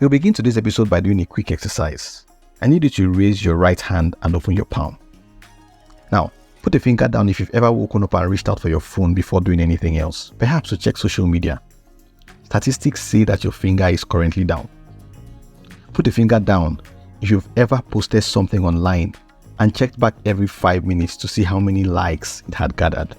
We'll begin today's episode by doing a quick exercise. I need you to raise your right hand and open your palm. Now, put a finger down if you've ever woken up and reached out for your phone before doing anything else, perhaps to check social media. Statistics say that your finger is currently down. Put a finger down if you've ever posted something online and checked back every 5 minutes to see how many likes it had gathered.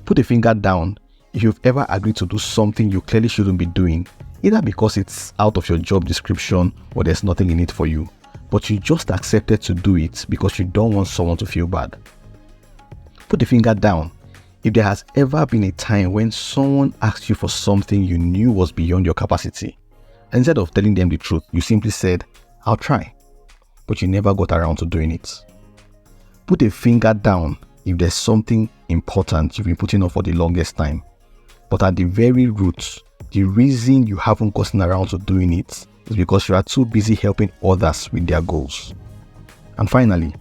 Put a finger down if you've ever agreed to do something you clearly shouldn't be doing, either because it's out of your job description or there's nothing in it for you, but you just accepted to do it because you don't want someone to feel bad. Put a finger down if there has ever been a time when someone asked you for something you knew was beyond your capacity. Instead of telling them the truth, you simply said, "I'll try," but you never got around to doing it. Put a finger down if there's something important you've been putting off for the longest time, but at the very root, the reason you haven't gotten around to doing it is because you are too busy helping others with their goals. And finally,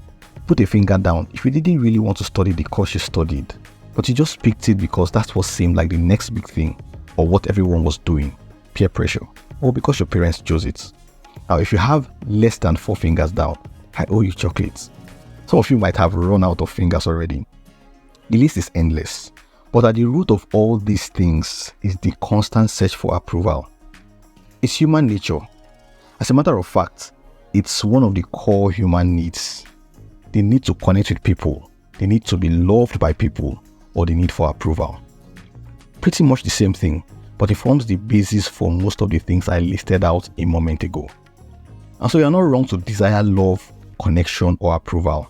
put a finger down if you didn't really want to study the course you studied, but you just picked it because that's what seemed like the next big thing or what everyone was doing, peer pressure, or because your parents chose it. Now, if you have less than 4 fingers down, I owe you chocolates. Some of you might have run out of fingers already. The list is endless, but at the root of all these things is the constant search for approval. It's human nature. As a matter of fact, it's one of the core human needs. The need to connect with people, the need to be loved by people, or the need for approval. Pretty much the same thing, but it forms the basis for most of the things I listed out a moment ago. And so you're not wrong to desire love, connection, or approval,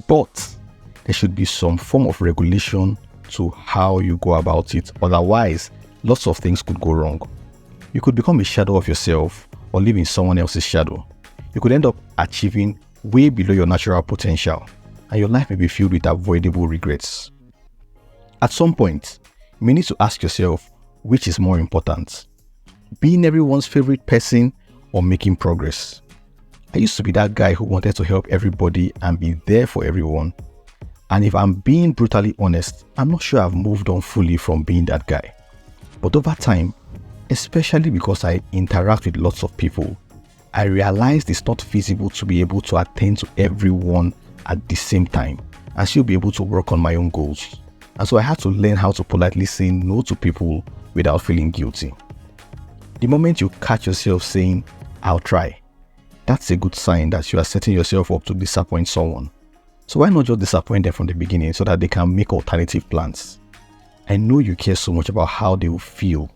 but there should be some form of regulation to how you go about it. Otherwise, lots of things could go wrong. You could become a shadow of yourself or live in someone else's shadow. You could end up achieving way below your natural potential, and your life may be filled with avoidable regrets. At some point, you may need to ask yourself, which is more important? Being everyone's favorite person or making progress? I used to be that guy who wanted to help everybody and be there for everyone. And if I'm being brutally honest, I'm not sure I've moved on fully from being that guy. But over time, especially because I interact with lots of people, I realized it's not feasible to be able to attend to everyone at the same time and still be able to work on my own goals. And so I had to learn how to politely say no to people without feeling guilty. The moment you catch yourself saying, "I'll try," that's a good sign that you are setting yourself up to disappoint someone. So why not just disappoint them from the beginning so that they can make alternative plans? I know you care so much about how they will feel,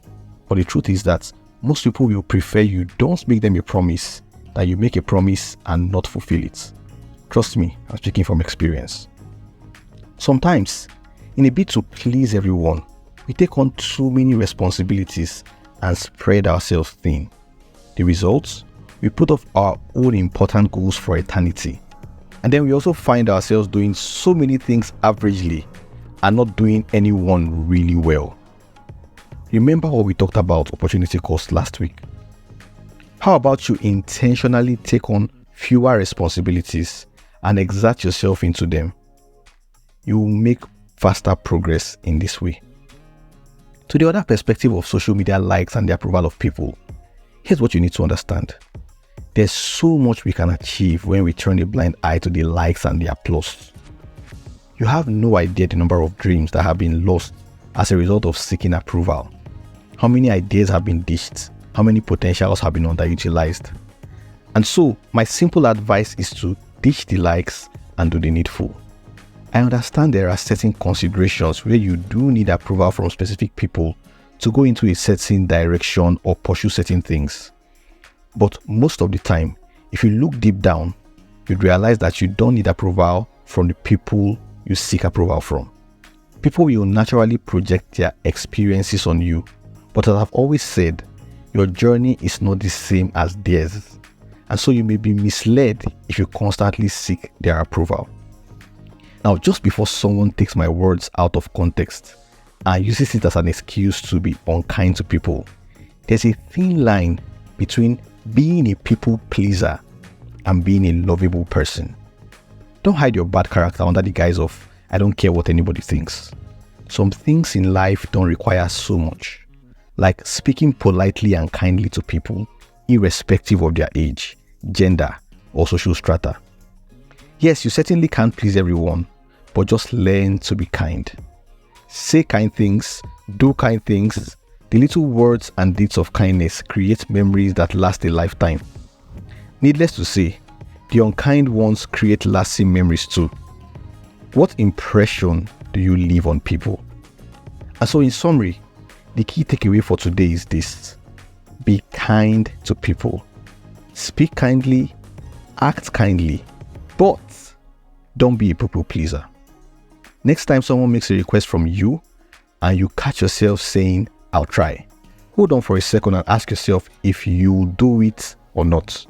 but the truth is that most people will prefer you don't make them a promise than you make a promise and not fulfill it. Trust me, I'm speaking from experience. Sometimes, in a bid to please everyone, we take on too many responsibilities and spread ourselves thin. The result? We put off our own important goals for eternity. And then we also find ourselves doing so many things averagely and not doing any one really well. Remember what we talked about opportunity cost last week? How about you intentionally take on fewer responsibilities and exert yourself into them? You will make faster progress in this way. To the other perspective of social media likes and the approval of people, here's what you need to understand. There's so much we can achieve when we turn a blind eye to the likes and the applause. You have no idea the number of dreams that have been lost as a result of seeking approval. How many ideas have been ditched? How many potentials have been underutilized? And so, my simple advice is to ditch the likes and do the needful. I understand there are certain considerations where you do need approval from specific people to go into a certain direction or pursue certain things. But most of the time, if you look deep down, you'd realize that you don't need approval from the people you seek approval from. People will naturally project their experiences on you, but as I've always said, your journey is not the same as theirs, and so you may be misled if you constantly seek their approval. Now, just before someone takes my words out of context and uses it as an excuse to be unkind to people, there's a thin line between being a people pleaser and being a lovable person. Don't hide your bad character under the guise of, "I don't care what anybody thinks." Some things in life don't require so much, like speaking politely and kindly to people irrespective of their age, gender, or social strata. Yes, you certainly can't please everyone, but just learn to be kind. Say kind things, do kind things. The little words and deeds of kindness create memories that last a lifetime. Needless to say, the unkind ones create lasting memories too. What impression do you leave on people? And so in summary, the key takeaway for today is this: be kind to people. Speak kindly, act kindly, but don't be a people pleaser. Next time someone makes a request from you and you catch yourself saying, "I'll try," hold on for a second and ask yourself if you'll do it or not.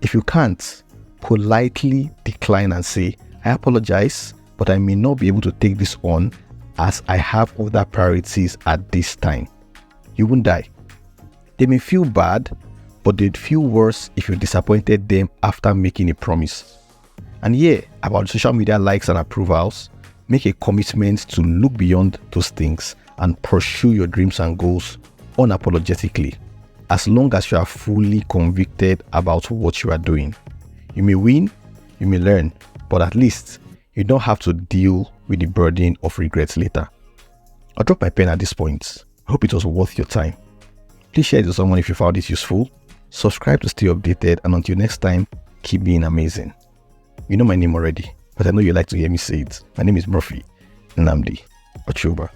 If you can't, politely decline and say, "I apologize, but I may not be able to take this on as I have other priorities at this time." You won't die. They may feel bad, but they'd feel worse if you disappointed them after making a promise. And yeah, about social media likes and approvals, make a commitment to look beyond those things and pursue your dreams and goals unapologetically, as long as you are fully convicted about what you are doing. You may win, you may learn, but at least you don't have to deal with the burden of regrets later. I'll drop my pen at this point. I hope it was worth your time. Please share it with someone if you found it useful. Subscribe to stay updated, and until next time, keep being amazing. You know my name already, but I know you like to hear me say it. My name is Murphy Nnamdi Ochuba.